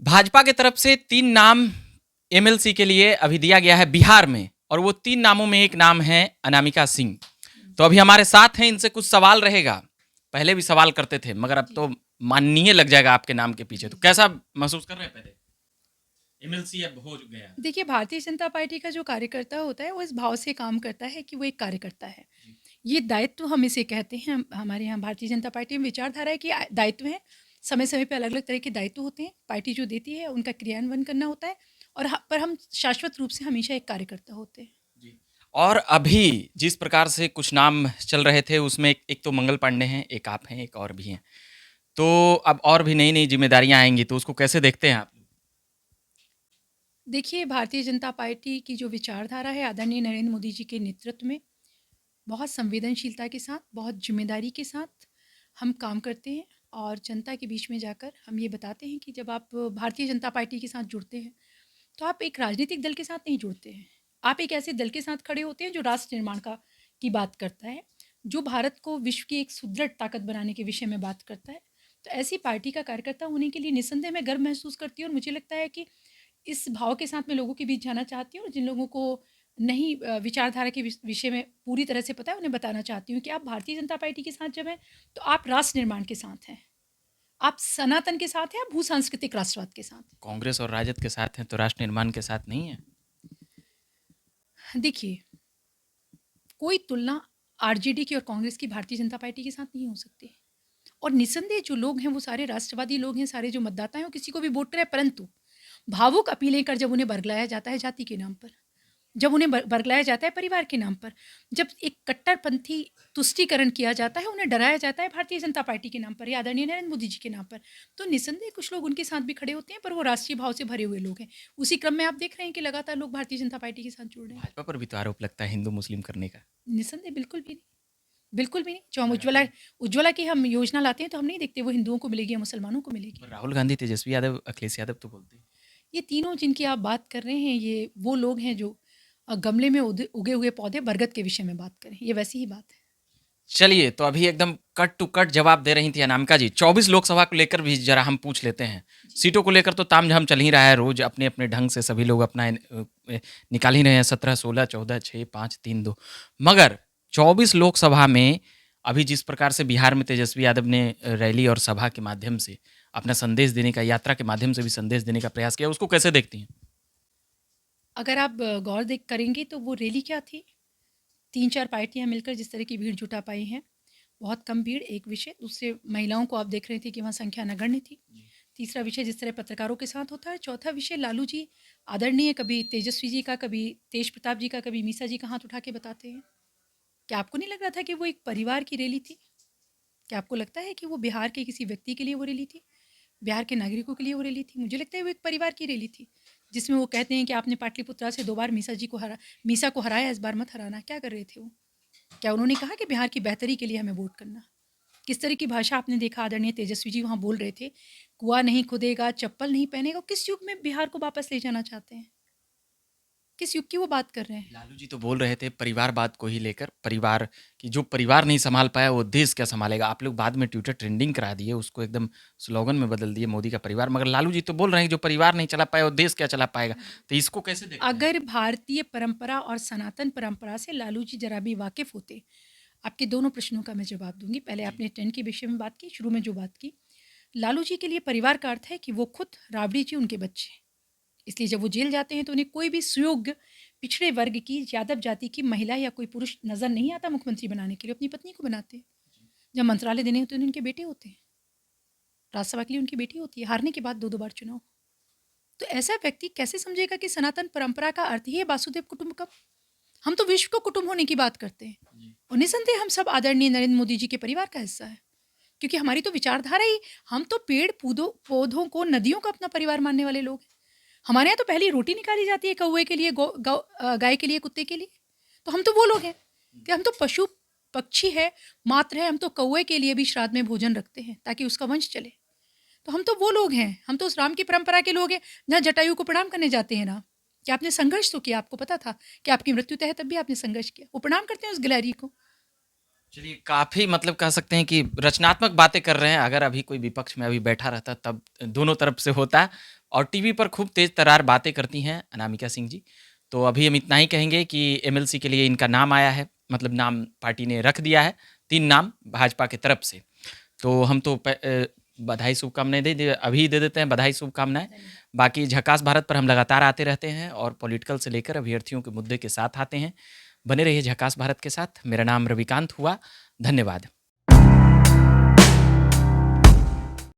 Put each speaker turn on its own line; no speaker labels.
भाजपा की तरफ से 3 नाम एमएलसी के लिए अभी दिया गया है बिहार में, और वो 3 नामों में एक नाम है अनामिका सिंह। तो अभी हमारे साथ हैं, इनसे कुछ सवाल रहेगा। पहले भी सवाल करते थे, मगर अब तो माननीय लग जाएगा आपके नाम के पीछे। तो कैसा महसूस कर रहे हैं? पहले एमएलसी अब हो गया।
देखिए, भारतीय जनता पार्टी का जो कार्यकर्ता होता है, वो इस भाव से काम करता है कि वो एक कार्यकर्ता है। ये दायित्व हम इसे कहते हैं। हमारे यहाँ भारतीय जनता पार्टी में विचारधारा है कि दायित्व है। समय-समय पे अलग-अलग तरह के दायित्व होते हैं। पार्टी जो देती है, उनका क्रियान्वयन करना होता है और पर हम शाश्वत रूप से हमेशा एक कार्यकर्ता होते हैं।
और अभी जिस प्रकार से कुछ नाम चल रहे थे, उसमें एक तो मंगल पांडे हैं, एक आप हैं, एक और भी हैं। तो अब और भी नई-नई ज़िम्मेदारियाँ आएँगी, तो उसको कैसे देखते हैं आप?
देखिए, भारतीय जनता पार्टी की जो विचारधारा है, आदरणीय नरेंद्र मोदी जी के नेतृत्व में बहुत संवेदनशीलता के साथ, बहुत ज़िम्मेदारी के साथ हम काम करते हैं और जनता के बीच में जाकर हम ये बताते हैं कि जब आप भारतीय जनता पार्टी के साथ जुड़ते हैं, तो आप एक राजनीतिक दल के साथ नहीं जुड़ते हैं। आप एक ऐसे दल के साथ खड़े होते हैं जो राष्ट्र निर्माण की बात करता है, जो भारत को विश्व की एक सुदृढ़ ताकत बनाने के विषय में बात करता है। तो ऐसी पार्टी का कार्यकर्ता होने के लिए निस्संदेह मैं गर्व महसूस करती हूँ और मुझे लगता है कि इस भाव के साथ मैं लोगों के बीच जाना चाहती हूँ और जिन लोगों को नहीं विचारधारा के विषय में पूरी तरह से पता है, उन्हें बताना चाहती हूँ कि आप भारतीय जनता पार्टी के साथ जब हैं, तो आप राष्ट्र निर्माण के साथ हैं। आप सनातन के साथ हैं, आप भू-सांस्कृतिक राष्ट्रवाद के साथ हैं।
कांग्रेस और राजद के साथ हैं, तो राष्ट्र निर्माण के साथ नहीं है?
देखिए, कोई तुलना आरजेडी की और कांग्रेस की भारतीय जनता पार्टी के साथ नहीं हो सकती और निस्संदेह जो लोग हैं, वो सारे राष्ट्रवादी लोग हैं, सारे जो मतदाता हैं, वो किसी को भी वोट करें, परंतु भावुक अपीलें कर जब उन्हें बरगलाया जाता है जाति के नाम पर, जब उन्हें बरगलाया जाता है परिवार के नाम पर, जब एक कट्टरपंथी तुष्टीकरण किया जाता है, उन्हें डराया जाता है भारतीय जनता पार्टी के नाम पर या आदरणीय नरेंद्र मोदी जी के नाम पर, तो निस्संदेह कुछ लोग उनके साथ भी खड़े होते हैं, पर वो राष्ट्रीय भाव से भरे हुए लोग हैं। उसी क्रम में आप देख रहे हैं कि लगातार लोग भारतीय जनता पार्टी के साथ जुड़ रहे हैं।
भाजपा पर भी तो आरोप लगता है हिंदू मुस्लिम करने का।
निस्संदेह बिल्कुल भी नहीं, बिल्कुल भी नहीं। जो हम
लगातार।
उज्ज्वला की हम योजना लाते हैं, तो हम नहीं देखते वो हिंदुओं को मिलेगी या मुसलमानों को
पर
मिलेगी।
राहुल गांधी, तेजस्वी यादव, अखिलेश यादव तो बोलते हैं।
ये तीनों जिनकी आप बात कर रहे हैं, ये वो लोग हैं जो गमले में उगे हुए पौधे बरगद के विषय में बात करें, ये वैसी ही बात है।
चलिए, तो अभी एकदम कट टू कट जवाब दे रही थी अनामिका जी। 24 लोकसभा को लेकर भी जरा हम पूछ लेते हैं। सीटों को लेकर तो तामझाम चल ही रहा है, रोज अपने अपने ढंग से सभी लोग अपना निकाल ही रहे हैं। 17, 16, 14, 6, 5, 3, 2। मगर 24 लोकसभा में अभी जिस प्रकार से बिहार में तेजस्वी यादव ने रैली और सभा के माध्यम से अपना संदेश देने का, यात्रा के माध्यम से भी संदेश देने का प्रयास किया, उसको कैसे देखती हैं?
अगर आप गौर देख करेंगे तो वो रैली क्या थी? 3-4 पार्टियाँ मिलकर जिस तरह की भीड़ जुटा पाई हैं, बहुत कम भीड़, एक विषय। दूसरे, महिलाओं को आप देख रहे थे कि वहाँ संख्या नगण्य थी। तीसरा विषय जिस तरह पत्रकारों के साथ होता है। चौथा विषय लालू जी, आदरणीय कभी तेजस्वी जी का, कभी तेज प्रताप जी का, कभी मीसा जी का हाथ उठा के बताते हैं। क्या आपको नहीं लग रहा था कि वो एक परिवार की रैली थी? क्या आपको लगता है कि वो बिहार के किसी व्यक्ति के लिए वो रैली थी? बिहार के नागरिकों के लिए वो रैली थी? मुझे लगता है वो एक परिवार की रैली थी, जिसमें वो कहते हैं कि आपने पाटलिपुत्रा से 2 बार मीसा को हराया, इस बार मत हराना। क्या कर रहे थे वो? क्या उन्होंने कहा कि बिहार की बेहतरी के लिए हमें वोट करना? किस तरह की भाषा आपने देखा आदरणीय तेजस्वी जी वहाँ बोल रहे थे? कुआँ नहीं खुदेगा, चप्पल नहीं पहनेगा। किस युग में बिहार को वापस ले जाना चाहते हैं? किस युग की वो बात कर रहे हैं?
लालू जी तो बोल रहे थे परिवारवाद को ही लेकर, परिवार की जो परिवार नहीं संभाल पाया वो देश क्या संभालेगा। आप लोग बाद में ट्विटर ट्रेंडिंग करा दिए, उसको एकदम स्लोगन में बदल दिए, मोदी का परिवार। मगर लालू जी तो बोल रहे हैं कि जो परिवार नहीं चला पाया वो देश क्या चला पाएगा। तो इसको कैसे देखते हैं?
अगर भारतीय परंपरा और सनातन परंपरा से लालू जी जरा भी वाकिफ़ होते, आपके दोनों प्रश्नों का मैं जवाब दूँगी। पहले
जी।
आपने ट्रेंड के विषय में बात की, शुरू में जो बात की। लालू जी के लिए परिवार का अर्थ है कि वो खुद, राबड़ी जी उनके बच्चे। इसलिए जब वो जेल जाते हैं तो उन्हें कोई भी सुयोग्य पिछड़े वर्ग की, यादव जाति की महिला या कोई पुरुष नज़र नहीं आता मुख्यमंत्री बनाने के लिए, अपनी पत्नी को बनाते हैं। जब मंत्रालय देने होते हैं तो उनके बेटे होते हैं। राज्यसभा के लिए उनकी बेटी होती है, हारने के बाद 2-2 बार चुनाव। तो ऐसा व्यक्ति कैसे समझेगा कि सनातन परंपरा का अर्थ ही है वासुदेव कुटुंबकम? हम तो विश्व को कुटुंब होने की बात करते हैं और निसंदेह हम सब आदरणीय नरेंद्र मोदी जी के परिवार का हिस्सा है, क्योंकि हमारी तो विचारधारा ही, हम तो पेड़ पौधों पौधों को, नदियों को अपना परिवार मानने वाले लोग हैं। हमारे यहाँ तो पहली रोटी निकाली जाती है कौवे के लिए, गाय के लिए, कुत्ते के लिए। तो हम तो वो लोग हैं कि हम तो पशु पक्षी है, मात्र है। हम तो कौवे के लिए भी श्राद्ध में भोजन रखते हैं ताकि उसका वंश चले। तो हम तो वो लोग हैं, हम तो उस राम की परंपरा के लोग हैं जहाँ जटायु को प्रणाम करने जाते हैं ना। कि आपने संघर्ष तो किया, आपको पता था कि आपकी मृत्यु तय है, तब भी आपने संघर्ष किया। वो प्रणाम करते हैं उस गिलहरी को।
चलिए, काफ़ी मतलब कह सकते हैं कि रचनात्मक बातें कर रहे हैं। अगर अभी कोई विपक्ष में अभी बैठा रहता तब दोनों तरफ से होता, और टीवी पर खूब तेज तर्रार बातें करती हैं अनामिका सिंह जी। तो अभी हम इतना ही कहेंगे कि एमएलसी के लिए इनका नाम आया है, मतलब नाम पार्टी ने रख दिया है, 3 नाम भाजपा की तरफ से। तो हम तो बधाई शुभकामनाएँ अभी दे देते हैं, बधाई शुभकामनाएँ। बाकी झकास भारत पर हम लगातार आते रहते हैं और पॉलिटिकल से लेकर अभ्यर्थियों के मुद्दे के साथ आते हैं। बने रहिए झकास भारत के साथ। मेरा नाम रविकांत हुआ। धन्यवाद।